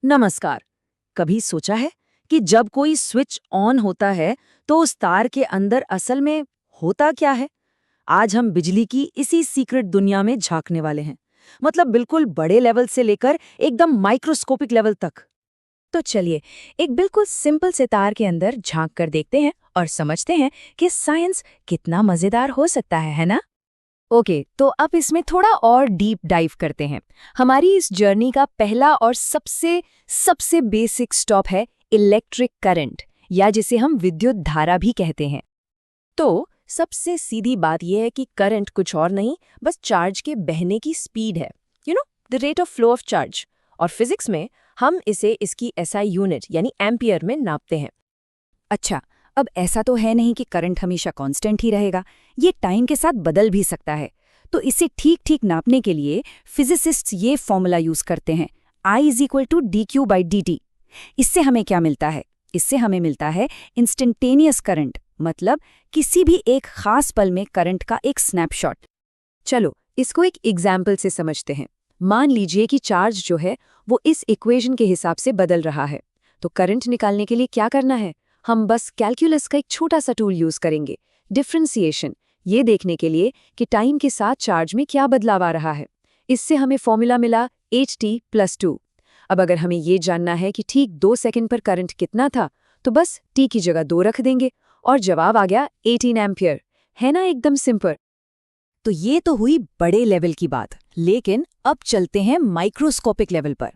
नमस्कार। कभी सोचा है कि जब कोई स्विच ऑन होता है तो उस तार के अंदर असल में होता क्या है? आज हम बिजली की इसी सीक्रेट दुनिया में झांकने वाले हैं। मतलब बिल्कुल बड़े लेवल से लेकर एकदम माइक्रोस्कोपिक लेवल तक। तो चलिए एक बिल्कुल सिंपल से तार के अंदर झांक कर देखते हैं और समझते हैं कि साइंस कितना मजेदार हो सकता है ना? ओके, तो अब इसमें थोड़ा और डीप डाइव करते हैं। हमारी इस जर्नी का पहला और सबसे सबसे बेसिक स्टॉप है इलेक्ट्रिक करंट, या जिसे हम विद्युत धारा भी कहते हैं। तो सबसे सीधी बात यह है कि करंट कुछ और नहीं, बस चार्ज के बहने की स्पीड है। The rate of flow of charge. और फिजिक्स में हम इसे इसकी एसआई यूनिट यानी एम्पियर में नापते हैं। अच्छा, अब ऐसा तो है नहीं कि करंट हमेशा कांस्टेंट ही रहेगा, ये टाइम के साथ बदल भी सकता है। तो इसे ठीक ठीक नापने के लिए फिजिसिस्ट्स ये फॉर्मूला यूज करते हैं, I = dq/dt। इससे हमें क्या मिलता है? इससे हमें मिलता है इंस्टेंटेनियस करंट, मतलब किसी भी एक खास पल में करंट का एक स्नैपशॉट। चलो इसको एक एग्जाम्पल से समझते हैं। मान लीजिए कि चार्ज जो है वो इस इक्वेशन के हिसाब से बदल रहा है। तो करंट निकालने के लिए क्या करना है? हम बस कैलकुलस का एक छोटा सा टूल यूज करेंगे, डिफरेंशिएशन, ये देखने के लिए कि टाइम के साथ चार्ज में क्या बदलाव आ रहा है। इससे हमें फॉर्मूला मिला H+T+2। अब अगर हमें ये जानना है कि ठीक 2 सेकंड पर करंट कितना था, तो बस T की जगह 2 रख देंगे और जवाब आ गया 18 एम्पियर। है ना एकदम सिंपल। तो ये तो हुई बड़े लेवल की बात, लेकिन अब चलते हैं माइक्रोस्कोपिक लेवल पर।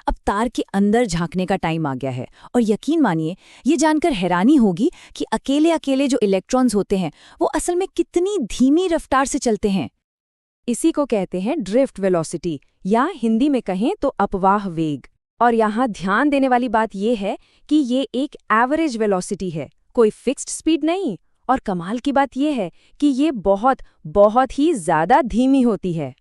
अब तार के अंदर झांकने का टाइम आ गया है, और यकीन मानिए ये जानकर हैरानी होगी कि अकेले अकेले जो इलेक्ट्रॉन्स होते हैं वो असल में कितनी धीमी रफ्तार से चलते हैं। इसी को कहते हैं ड्रिफ्ट वेलोसिटी, या हिंदी में कहें तो अपवाह वेग। और यहाँ ध्यान देने वाली बात यह है कि ये एक एवरेज वेलोसिटी है, कोई फिक्स्ड स्पीड नहीं। और कमाल की बात यह है कि ये बहुत बहुत ही ज्यादा धीमी होती है।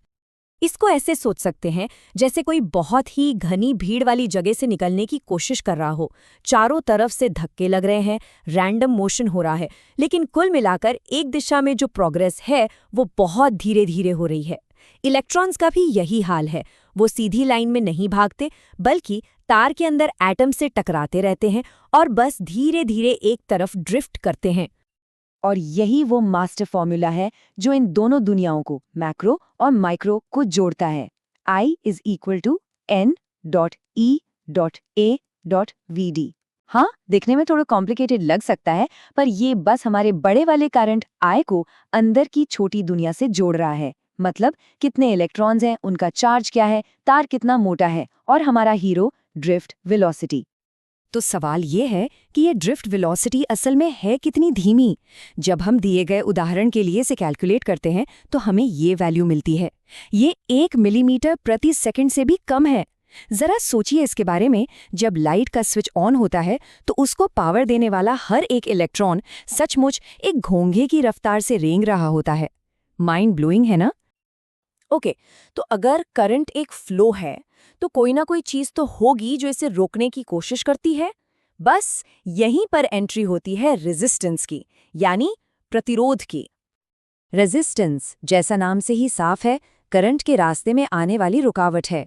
इसको ऐसे सोच सकते हैं जैसे कोई बहुत ही घनी भीड़ वाली जगह से निकलने की कोशिश कर रहा हो। चारों तरफ से धक्के लग रहे हैं, रैंडम मोशन हो रहा है, लेकिन कुल मिलाकर एक दिशा में जो प्रोग्रेस है वो बहुत धीरे धीरे हो रही है। इलेक्ट्रॉन्स का भी यही हाल है। वो सीधी लाइन में नहीं भागते, बल्कि तार के अंदर एटम से टकराते रहते हैं और बस धीरे धीरे एक तरफ ड्रिफ्ट करते हैं। और यही वो मास्टर फॉर्मूला है जो इन दोनों दुनियाओं को, मैक्रो और माइक्रो, को जोड़ता है। I = N.E.A.V.D। हाँ, देखने में थोड़ा कॉम्प्लिकेटेड लग सकता है, पर ये बस हमारे बड़े वाले करंट I को अंदर की छोटी दुनिया से जोड़ रहा है। मतलब कितने इलेक्ट्रॉन्स हैं, उनका चार्ज क्या है, तार कितना मोटा है, और हमारा हीरो ड्रिफ्ट वेलोसिटी। तो सवाल ये है कि ये ड्रिफ्ट वेलोसिटी असल में है कितनी धीमी? जब हम दिए गए उदाहरण के लिए इसे कैलकुलेट करते हैं तो हमें ये वैल्यू मिलती है। ये 1 मिलीमीटर प्रति सेकंड से भी कम है। जरा सोचिए इसके बारे में। जब लाइट का स्विच ऑन होता है तो उसको पावर देने वाला हर एक इलेक्ट्रॉन सचमुच एक घोंघे की रफ्तार से रेंग रहा होता है। माइंड ब्लोइंग है ना? ओके, तो अगर करंट एक फ्लो है तो कोई ना कोई चीज तो होगी जो इसे रोकने की कोशिश करती है। बस यहीं पर एंट्री होती है रेजिस्टेंस की, यानी प्रतिरोध की। रेजिस्टेंस, जैसा नाम से ही साफ है, करंट के रास्ते में आने वाली रुकावट है।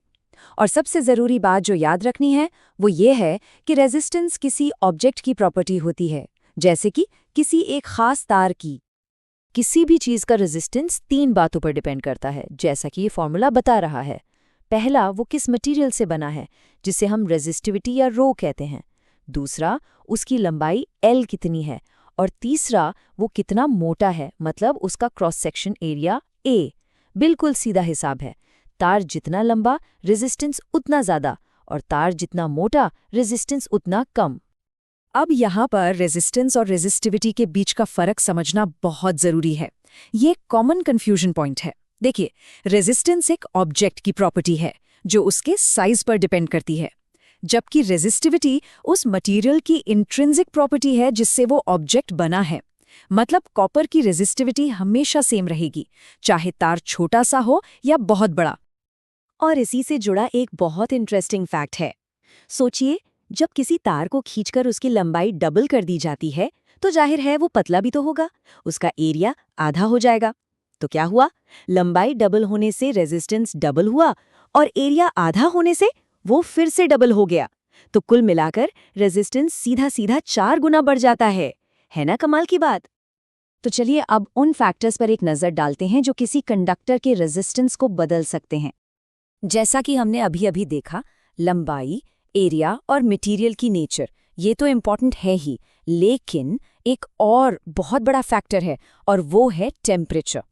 और सबसे जरूरी बात जो याद रखनी है वो ये है कि रेजिस्टेंस किसी ऑब्जेक्ट की प्रॉपर्टी होती है, जैसे कि किसी एक खास तार की। किसी भी चीज का रेजिस्टेंस 3 बातों पर डिपेंड करता है, जैसा कि ये फॉर्मूला बता रहा है। पहला, वो किस मटेरियल से बना है, जिसे हम रेजिस्टिविटी या रो कहते हैं। दूसरा, उसकी लंबाई L कितनी है। और तीसरा, वो कितना मोटा है, मतलब उसका क्रॉस सेक्शन एरिया A। बिल्कुल सीधा हिसाब है। तार जितना लंबा, रेजिस्टेंस उतना ज़्यादा, और तार जितना मोटा, रेजिस्टेंस उतना कम। अब यहाँ पर रेजिस्टेंस और रेजिस्टिविटी के बीच का फर्क समझना बहुत ज़रूरी है। ये कॉमन कन्फ्यूजन पॉइंट है। देखिए, रेजिस्टेंस एक ऑब्जेक्ट की प्रॉपर्टी है जो उसके साइज पर डिपेंड करती है, जबकि रेजिस्टिविटी उस मटेरियल की इंट्रिंसिक प्रॉपर्टी है जिससे वो ऑब्जेक्ट बना है। मतलब कॉपर की रेजिस्टिविटी हमेशा सेम रहेगी, चाहे तार छोटा सा हो या बहुत बड़ा। और इसी से जुड़ा एक बहुत इंटरेस्टिंग फैक्ट है। सोचिए, जब किसी तार को खींचकर उसकी लंबाई डबल कर दी जाती है तो जाहिर है वो पतला भी तो होगा, उसका एरिया आधा हो जाएगा। तो क्या हुआ? लंबाई डबल होने से रेजिस्टेंस डबल हुआ और एरिया आधा होने से वो फिर से डबल हो गया। तो कुल मिलाकर रेजिस्टेंस सीधा सीधा 4 गुना बढ़ जाता है ना कमाल की बात। तो चलिए अब उन फैक्टर्स पर एक नज़र डालते हैं जो किसी कंडक्टर के रेजिस्टेंस को बदल सकते हैं। जैसा कि हमने अभी अभी देखा, लंबाई, एरिया और मटेरियल की नेचर, ये तो इम्पॉर्टेंट है ही, लेकिन एक और बहुत बड़ा फैक्टर है और वो है टेम्परेचर।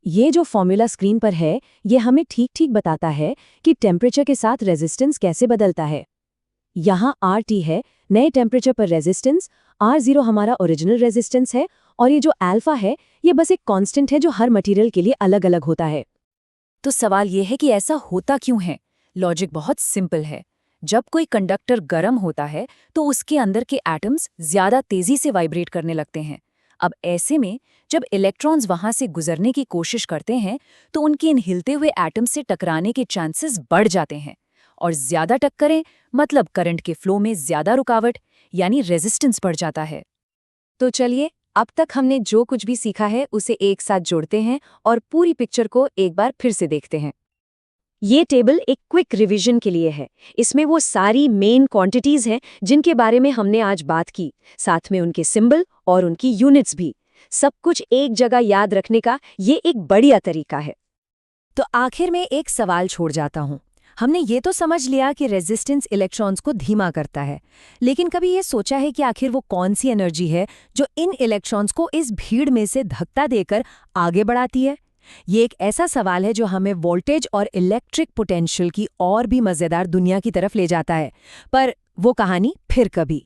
ये जो फॉर्मूला स्क्रीन पर है, ये हमें ठीक ठीक बताता है कि टेम्परेचर के साथ रेजिस्टेंस कैसे बदलता है। यहाँ RT है नए टेम्परेचर पर रेजिस्टेंस, R0 हमारा ओरिजिनल रेजिस्टेंस है, और ये जो अल्फा है ये बस एक कांस्टेंट है जो हर मटेरियल के लिए अलग अलग होता है। तो सवाल ये है कि ऐसा होता क्यों है? लॉजिक बहुत सिंपल है। जब कोई कंडक्टर गर्म होता है तो उसके अंदर के एटम्स ज्यादा तेजी से वाइब्रेट करने लगते हैं। अब ऐसे में जब इलेक्ट्रॉन्स वहां से गुजरने की कोशिश करते हैं तो उनके इन हिलते हुए एटम्स से टकराने के चांसेस बढ़ जाते हैं, और ज्यादा टक्करें मतलब करंट के फ्लो में ज्यादा रुकावट यानी रेजिस्टेंस बढ़ जाता है। तो चलिए अब तक हमने जो कुछ भी सीखा है उसे एक साथ जोड़ते हैं और पूरी पिक्चर को एक बार फिर से देखते हैं। ये टेबल एक क्विक रिवीजन के लिए है। इसमें वो सारी मेन क्वांटिटीज हैं जिनके बारे में हमने आज बात की, साथ में उनके सिंबल और उनकी यूनिट्स भी। सब कुछ एक जगह याद रखने का ये एक बढ़िया तरीका है। तो आखिर में एक सवाल छोड़ जाता हूँ। हमने ये तो समझ लिया कि रेजिस्टेंस इलेक्ट्रॉन्स को धीमा करता है, लेकिन कभी ये सोचा है कि आखिर वो कौन सी एनर्जी है जो इन इलेक्ट्रॉन्स को इस भीड़ में से धक्का देकर आगे बढ़ाती है? ये एक ऐसा सवाल है जो हमें वोल्टेज और इलेक्ट्रिक पोटेंशियल की और भी मज़ेदार दुनिया की तरफ ले जाता है, पर वो कहानी फिर कभी।